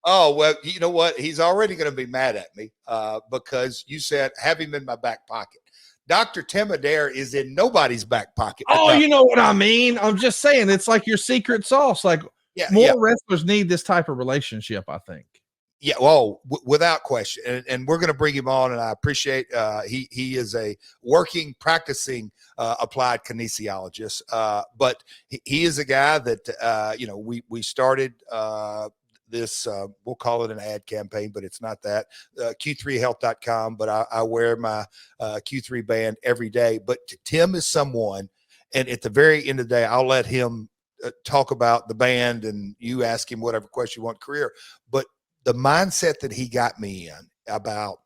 Oh, well, you know what? He's already going to be mad at me because you said have him in my back pocket. Dr. Tim Adair is in nobody's back pocket. Oh, you know what I mean? I'm just saying it's like your secret sauce. Like more wrestlers need this type of relationship, I think. Yeah, well, without question, and we're going to bring him on, and I appreciate he is a working, practicing applied kinesiologist, but he is a guy that we started this we'll call it an ad campaign, but it's not that q3health.com, but I wear my Q3 band every day. But Tim is someone, and at the very end of the day, I'll let him talk about the band, and you ask him whatever question you want career, but the mindset that he got me in about,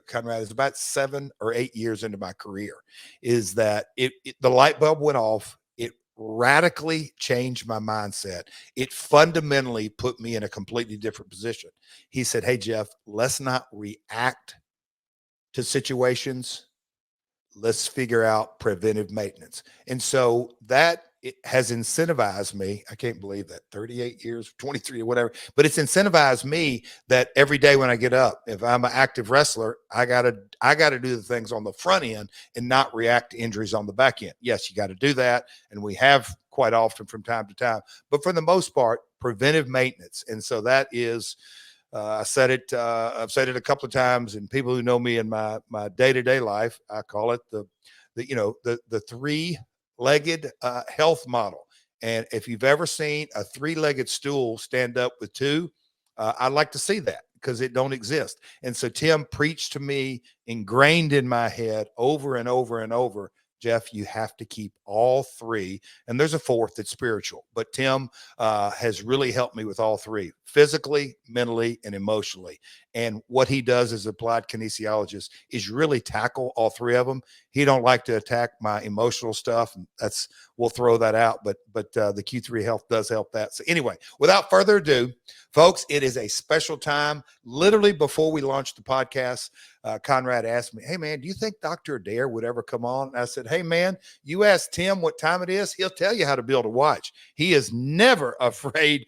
Conrad, is about 7 or 8 years into my career, is that the light bulb went off. It radically changed my mindset. It fundamentally put me in a completely different position. He said, hey, Jeff, let's not react to situations. Let's figure out preventive maintenance. And so that it has incentivized me. I can't believe that 38 years, 23 or whatever, but it's incentivized me that every day when I get up, if I'm an active wrestler, I gotta do the things on the front end and not react to injuries on the back end. Yes, you got to do that. And we have quite often from time to time, but for the most part, preventive maintenance. And so that is, I've said it a couple of times, and people who know me in my day-to-day life, I call it the three-legged health model. And if you've ever seen a three-legged stool stand up with two, I'd like to see that because it don't exist. And so Tim preached to me, ingrained in my head over and over and over, Jeff, you have to keep all three. And there's a fourth that's spiritual. But Tim has really helped me with all three, physically, mentally, and emotionally. And what he does as applied kinesiologist is really tackle all three of them. He don't like to attack my emotional stuff. And we'll throw that out. But the Q3 Health does help that. So anyway, without further ado, folks, it is a special time. Literally before we launched the podcast, Conrad asked me, hey, man, do you think Dr. Adair would ever come on? And I said, hey, man, you ask Tim what time it is. He'll tell you how to build a watch. He is never afraid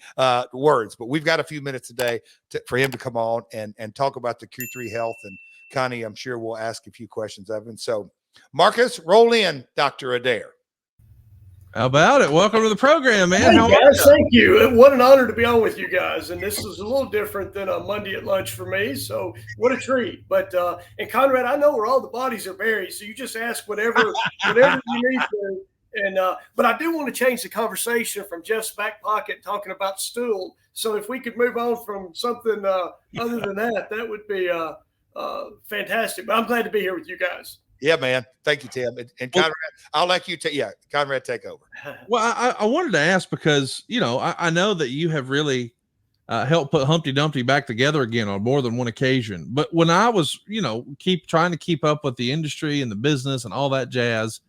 words, but we've got a few minutes today for him to come on and talk about the Q3 Health. And Connie, I'm sure we'll ask a few questions of him. So Marcus, roll in Dr. Adair. How about it? Welcome to the program, man. Hey, guys, thank you. What an honor to be on with you guys. And this is a little different than a Monday at lunch for me. So what a treat. But and Conrad, I know where all the bodies are buried. So you just ask whatever you need to. And but I do want to change the conversation from Jeff's back pocket talking about stool. So if we could move on from something other than that, that would be fantastic. But I'm glad to be here with you guys. Yeah, man. Thank you, Tim. And Conrad, I'll let you Conrad, take over. Well, I wanted to ask because, I know that you have really helped put Humpty Dumpty back together again on more than one occasion. But when I was, trying to keep up with the industry and the business and all that jazz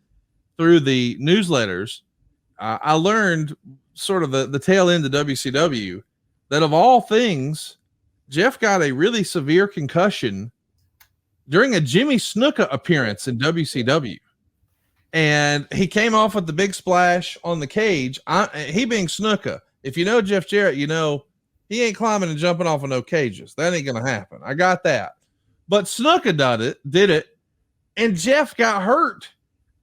through the newsletters, I learned sort of the tail end of WCW that of all things, Jeff got a really severe concussion during a Jimmy Snuka appearance in WCW. And he came off with the big splash on the cage. He being Snuka, if you know Jeff Jarrett, he ain't climbing and jumping off of no cages. That ain't going to happen. I got that. But Snuka did it, and Jeff got hurt.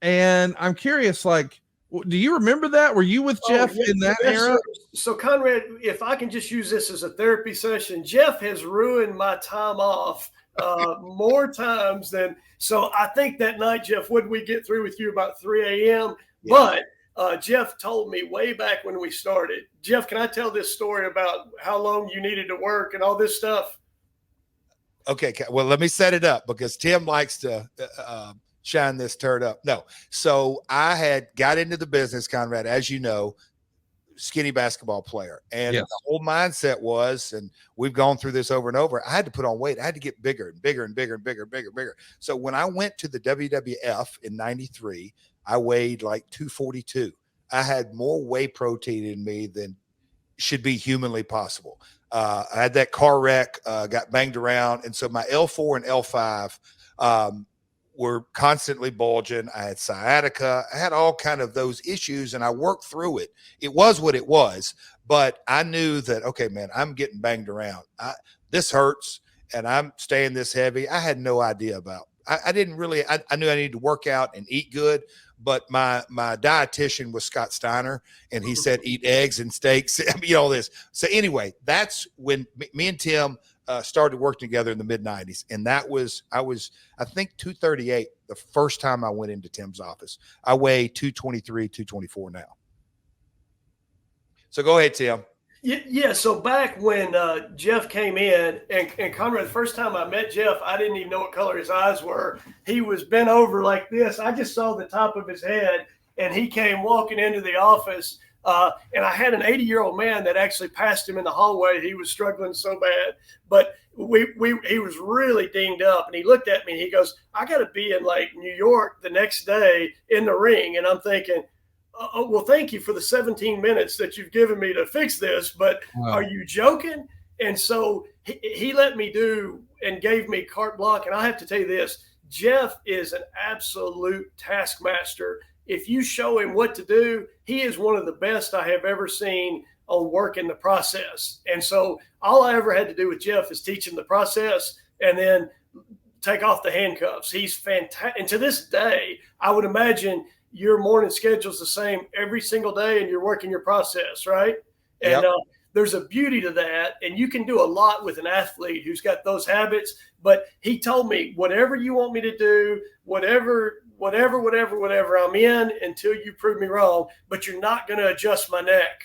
And I'm curious, do you remember that? Were you with Jeff in that era? So, Conrad, if I can just use this as a therapy session, Jeff has ruined my time off more times than so. I think that night, Jeff, wouldn't we get through with you about 3 a.m.? Yeah. But Jeff told me way back when we started. Jeff, can I tell this story about how long you needed to work and all this stuff? Okay, well, let me set it up because Tim likes to shine this turd up. No, so I had got into the business, Conrad, as you know, skinny basketball player. And yes, the whole mindset was, and we've gone through this over and over, I had to put on weight. I had to get bigger and bigger and bigger and bigger and bigger and bigger. So when I went to the WWF in 93, I weighed like 242. I had more whey protein in me than should be humanly possible. I had that car wreck, got banged around. And so my L4 and L5 were constantly bulging. I had sciatica. I had all kind of those issues, and I worked through it. It was what it was. but I knew that, okay, man, I'm getting banged around. This hurts and I'm staying this heavy. I had no idea about, I didn't really, I knew I needed to work out and eat good, but my dietitian was Scott Steiner, and he said, eat eggs and steaks, all this. So anyway, that's when me and Tim started working together in the mid 90s. And I was, I think 238 the first time I went into Tim's office. I weigh 223, 224 now. So go ahead, Tim. Yeah. So back when Jeff came in, and Conrad, the first time I met Jeff, I didn't even know what color his eyes were. He was bent over like this. I just saw the top of his head, and he came walking into the office. And I had an 80-year-old man that actually passed him in the hallway. He was struggling so bad, but he was really dinged up. And he looked at me and he goes, I got to be in like New York the next day in the ring. And I'm thinking, oh, well, thank you for the 17 minutes that you've given me to fix this, but wow. Are you joking? And so he let me do and gave me carte blanche. And I have to tell you this, Jeff is an absolute taskmaster. If you show him what to do, he is one of the best I have ever seen on working the process. And so all I ever had to do with Jeff is teach him the process and then take off the handcuffs. He's fantastic. And to this day, I would imagine your morning schedule is the same every single day and you're working your process, right? And yep. There's a beauty to that. And you can do a lot with an athlete who's got those habits. But he told me, whatever you want me to do, whatever I'm in until you prove me wrong, but you're not going to adjust my neck.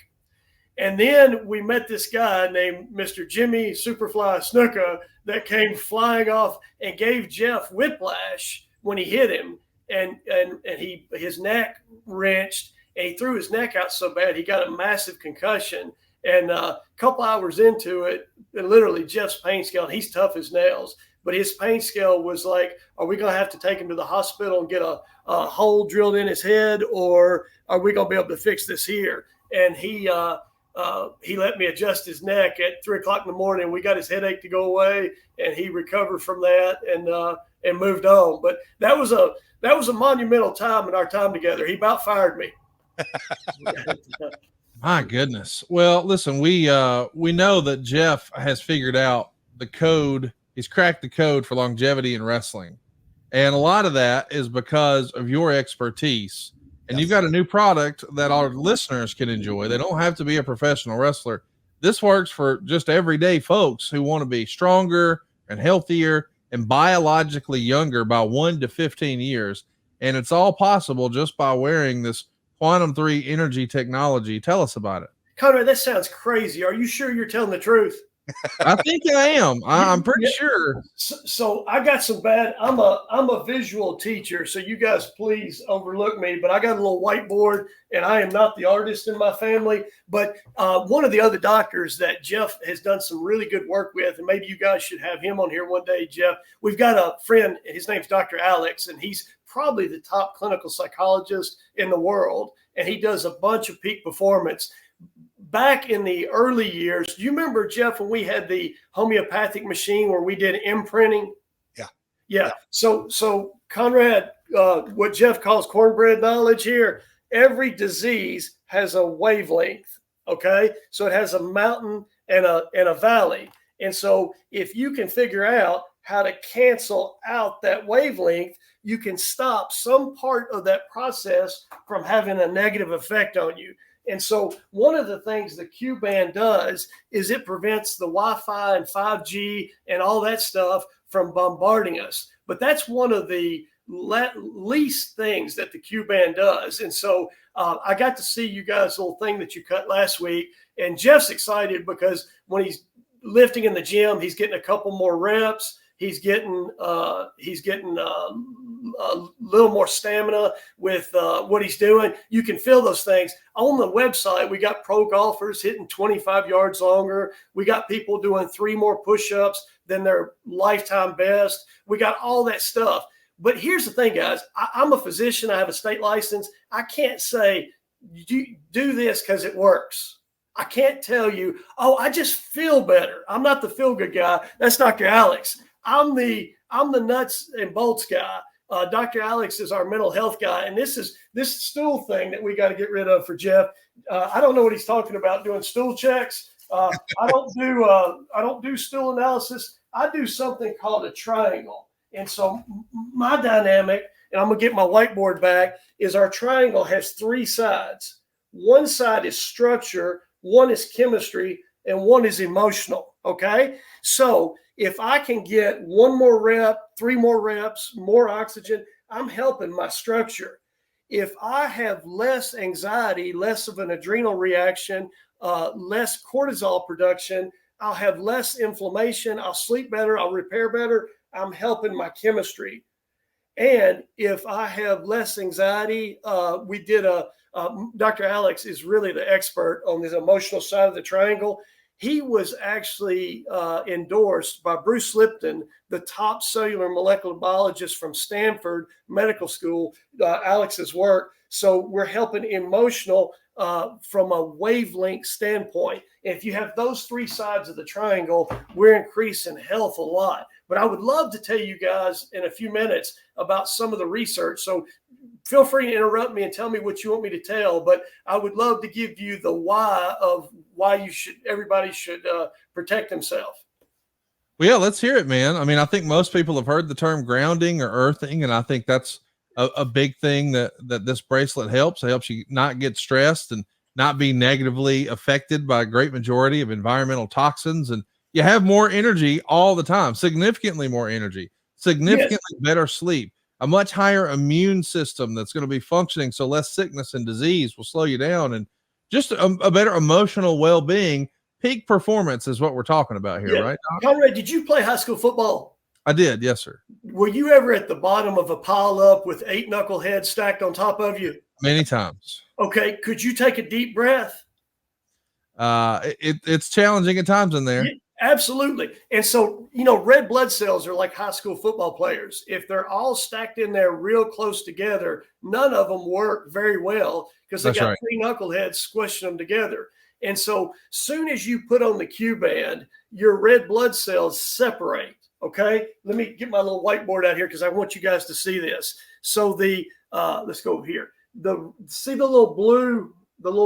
And then we met this guy named Mr. Jimmy Superfly Snuka that came flying off and gave Jeff whiplash when he hit him. And his neck wrenched, and he threw his neck out so bad he got a massive concussion. And a couple hours into it, and literally Jeff's pain scale, he's tough as nails, but his pain scale was like, are we going to have to take him to the hospital and get a hole drilled in his head, or are we going to be able to fix this here? And he let me adjust his neck at 3:00 in the morning. We got his headache to go away, and he recovered from that and moved on. But that was a monumental time in our time together. He about fired me. My goodness. Well, listen, we know that Jeff has figured out the code. He's cracked the code for longevity in wrestling. And a lot of that is because of your expertise. And you've got a new product that our listeners can enjoy. They don't have to be a professional wrestler. This works for just everyday folks who want to be stronger and healthier and biologically younger by 1 to 15 years. And it's all possible just by wearing this Quantum 3 energy technology. Tell us about it. Conrad, that sounds crazy. Are you sure you're telling the truth? I think I am. I'm pretty sure. So I got some bad. I'm a visual teacher, so you guys please overlook me. But I got a little whiteboard, and I am not the artist in my family. But one of the other doctors that Jeff has done some really good work with, and maybe you guys should have him on here one day, Jeff. We've got a friend. His name's Dr. Alex, and he's probably the top clinical psychologist in the world, and he does a bunch of peak performance. Back in the early years, do you remember, Jeff, when we had the homeopathic machine where we did imprinting? Yeah. So Conrad, what Jeff calls cornbread knowledge here, every disease has a wavelength, okay? So it has a mountain and a valley. And so if you can figure out how to cancel out that wavelength, you can stop some part of that process from having a negative effect on you. And so one of the things the Q-band does is it prevents the Wi-Fi and 5G and all that stuff from bombarding us. But that's one of the least things that the Q-band does. And so I got to see you guys' little thing that you cut last week. And Jeff's excited because when he's lifting in the gym, he's getting a couple more reps. He's getting a little more stamina with what he's doing. You can feel those things. On the website, we got pro golfers hitting 25 yards longer. We got people doing 3 more push-ups than their lifetime best. We got all that stuff. But here's the thing, guys. I'm a physician. I have a state license. I can't say, do this because it works. I can't tell you, oh, I just feel better. I'm not the feel-good guy. That's Dr. Alex. I'm the nuts and bolts guy. Dr. Alex is our mental health guy. And this stool thing that we got to get rid of for Jeff. I don't know what he's talking about doing stool checks. I don't do stool analysis. I do something called a triangle. And so my dynamic, and I'm going to get my whiteboard back, is our triangle has three sides. One side is structure, one is chemistry, and one is emotional. Okay. So if I can get one more rep, three more reps, more oxygen, I'm helping my structure. If I have less anxiety, less of an adrenal reaction, less cortisol production, I'll have less inflammation, I'll sleep better, I'll repair better, I'm helping my chemistry. And if I have less anxiety, we did Dr. Alex is really the expert on this emotional side of the triangle. He was actually endorsed by Bruce Lipton, the top cellular molecular biologist from Stanford Medical School, Alex's work. So we're helping emotional from a wavelength standpoint. And if you have those three sides of the triangle, we're increasing health a lot. But I would love to tell you guys in a few minutes about some of the research. So feel free to interrupt me and tell me what you want me to tell, but I would love to give you the why of why everybody should protect themselves. Well, yeah, let's hear it, man. I mean, I think most people have heard the term grounding or earthing, and I think that's a big thing that this bracelet helps. It helps you not get stressed and not be negatively affected by a great majority of environmental toxins. And you have more energy all the time, significantly more energy, significantly better sleep, a much higher immune system that's going to be functioning. So less sickness and disease will slow you down, and just a better emotional well-being. Peak performance is what we're talking about here, right, Doc? Conrad, did you play high school football? I did. Yes, sir. Were you ever at the bottom of a pile up with 8 knuckleheads stacked on top of you? Many times. Okay. Could you take a deep breath? It's challenging at times in there. Yeah, absolutely. And so, red blood cells are like high school football players. If they're all stacked in there real close together, none of them work very well because they got 3 knuckleheads squishing them together. And so soon as you put on the Q band, your red blood cells separate. Okay. Let me get my little whiteboard out here because I want you guys to see this. So let's go here. See the little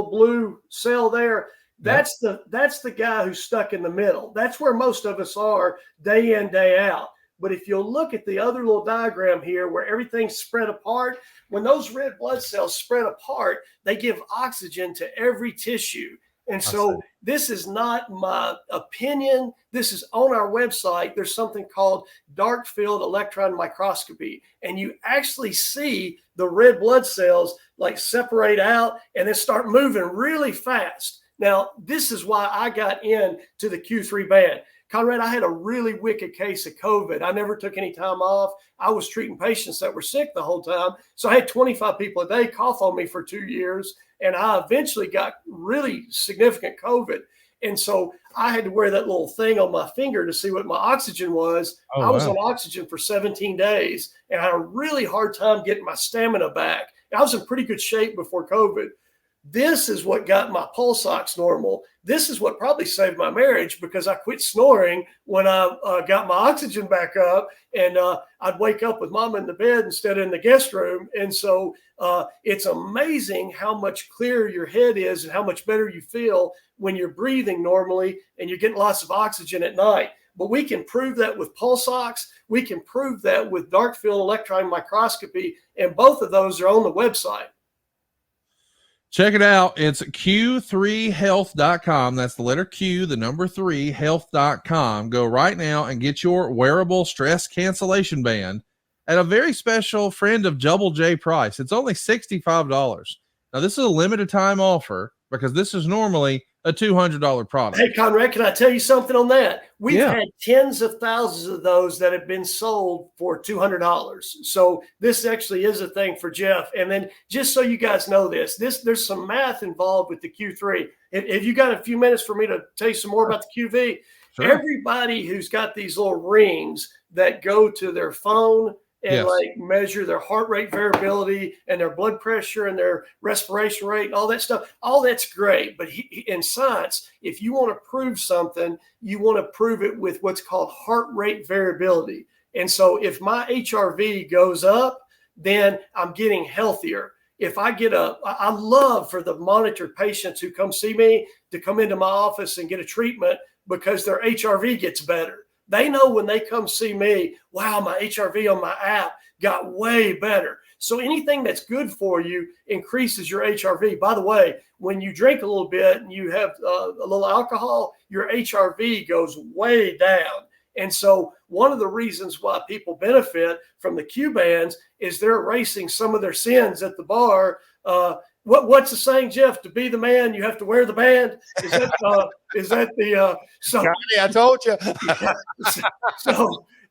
blue cell there? That's the guy who's stuck in the middle. That's where most of us are day in, day out. But if you'll look at the other little diagram here where everything's spread apart, when those red blood cells spread apart, they give oxygen to every tissue. And so this is not my opinion. This is on our website. There's something called dark field electron microscopy. And you actually see the red blood cells like separate out and then start moving really fast. Now, this is why I got into the Q3 band. Conrad, I had a really wicked case of COVID. I never took any time off. I was treating patients that were sick the whole time. So I had 25 people a day cough on me for 2 years. And I eventually got really significant COVID. And so I had to wear that little thing on my finger to see what my oxygen was. I was on oxygen for 17 days and I had a really hard time getting my stamina back. I was in pretty good shape before COVID. This is what got my pulse ox normal. This is what probably saved my marriage because I quit snoring when I got my oxygen back up, and I'd wake up with mom in the bed instead of in the guest room. And so it's amazing how much clearer your head is and how much better you feel when you're breathing normally and you're getting lots of oxygen at night. But we can prove that with pulse ox. We can prove that with dark field electron microscopy, and both of those are on the website. Check it out. It's q3health.com. That's the letter Q, the number 3, health.com. Go right now and get your wearable stress cancellation band at a very special friend of Double J price. It's only $65. Now, this is a limited time offer because this is normally a $200 product. Hey, Conrad, can I tell you something on that? We've had tens of thousands of those that have been sold for $200. So this actually is a thing for Jeff. And then just so you guys know there's some math involved with the Q3. Have you got a few minutes for me to tell you some more about the QV? Sure. Everybody who's got these little rings that go to their phone and like measure their heart rate variability and their blood pressure and their respiration rate and all that stuff. All that's great. But in science, if you want to prove something, you want to prove it with what's called heart rate variability. And so if my HRV goes up, then I'm getting healthier. if I get I love for the monitored patients who come see me to come into my office and get a treatment because their HRV gets better. They know when they come see me, wow, my HRV on my app got way better. So anything that's good for you increases your HRV. By the way, when you drink a little bit and you have a little alcohol, your HRV goes way down. And so one of the reasons why people benefit from the Q bands is they're erasing some of their sins at the bar. What's the saying, Jeff? To be the man, you have to wear the band. Is that the so? I told you.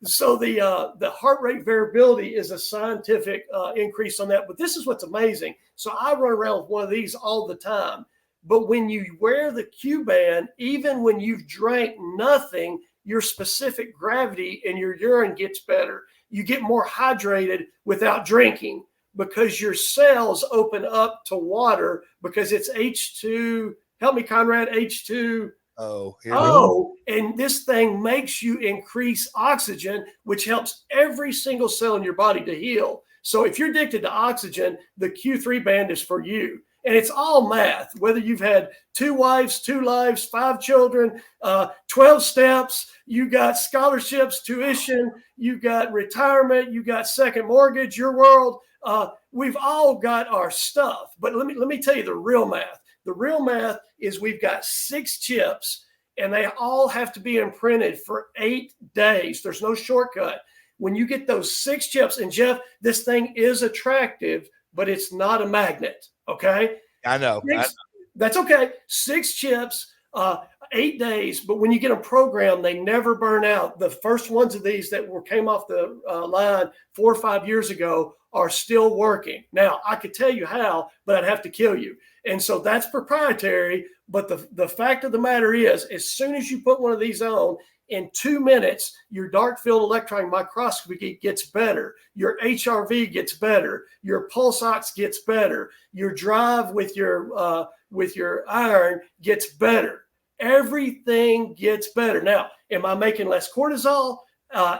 So the heart rate variability is a scientific increase on that. But this is what's amazing. So I run around with one of these all the time. But when you wear the Q band, even when you've drank nothing, your specific gravity in your urine gets better. You get more hydrated without drinking because your cells open up to water because it's H2. Help me, Conrad. H2. And this thing makes you increase oxygen, which helps every single cell in your body to heal. So if you're addicted to oxygen, the Q3 band is for you. And it's all math, whether you've had 2 wives, 2 lives, 5 children, 12 steps, you got scholarships, tuition, you got retirement, you got second mortgage, your world. We've all got our stuff. But let me tell you the real math. The real math is we've got 6 chips and they all have to be imprinted for 8 days. There's no shortcut. When you get those 6 chips, and Jeff, this thing is attractive, but it's not a magnet. Okay. I know. That's okay. 6 chips, 8 days. But when you get a program, they never burn out. The first ones of these that came off the line 4 or 5 years ago are still working. Now, I could tell you how, but I'd have to kill you. And so that's proprietary. But the fact of the matter is, as soon as you put one of these on, in 2 minutes, your dark field electron microscopy gets better. Your HRV gets better. Your pulse ox gets better. Your drive with your iron gets better. Everything gets better. Now, am I making less cortisol?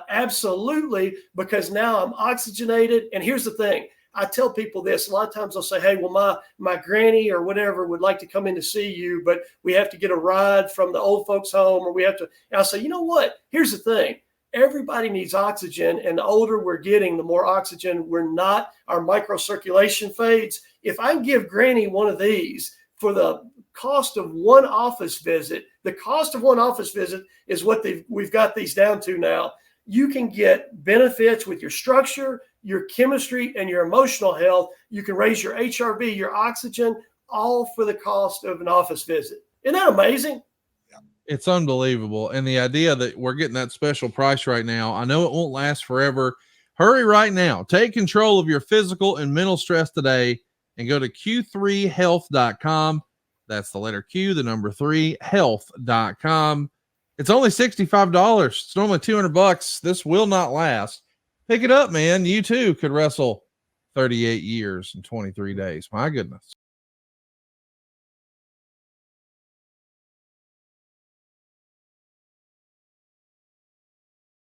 Absolutely, because now I'm oxygenated. And here's the thing. I tell people this. A lot of times they'll say, hey, well, my granny or whatever would like to come in to see you, but we have to get a ride from the old folks home, or we have to. And I'll say, you know what? Here's the thing. Everybody needs oxygen, and the older we're getting, the more oxygen we're not. Our microcirculation fades. If I give granny one of these for the cost of one office visit, the cost of one office visit is what we've got these down to now. You can get benefits with your structure, your chemistry, and your emotional health. You can raise your HRV, your oxygen, all for the cost of an office visit. Isn't that amazing? It's unbelievable. And the idea that we're getting that special price right now, I know it won't last forever. Hurry right now. Take control of your physical and mental stress today and go to q3health.com. That's the letter Q, the number 3, health.com. It's only $65. It's normally $200. This will not last. Pick it up, man. You too could wrestle 38 years and 23 days. My goodness.